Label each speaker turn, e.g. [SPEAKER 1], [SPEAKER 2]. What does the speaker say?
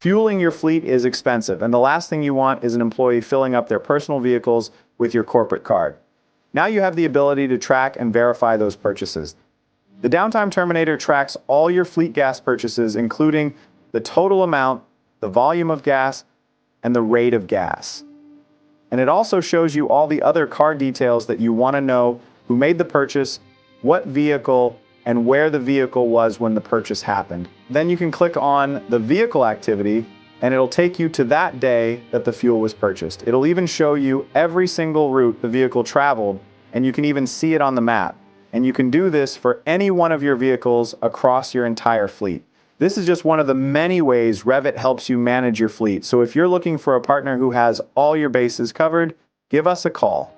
[SPEAKER 1] Fueling your fleet is expensive, and the last thing you want is an employee filling up their personal vehicles with your corporate card. Now you have the ability to track and verify those purchases. The Downtime Terminator tracks all your fleet gas purchases, including the total amount, the volume of gas, and the rate of gas. And it also shows you all the other car details that you want to know: who made the purchase, what vehicle, and where the vehicle was when the purchase happened. Then you can click on the vehicle activity, and it'll take you to that day that the fuel was purchased. It'll even show you every single route the vehicle traveled, and you can even see it on the map. And you can do this for any one of your vehicles across your entire fleet. This is just one of the many ways Revit helps you manage your fleet. So if you're looking for a partner who has all your bases covered, give us a call.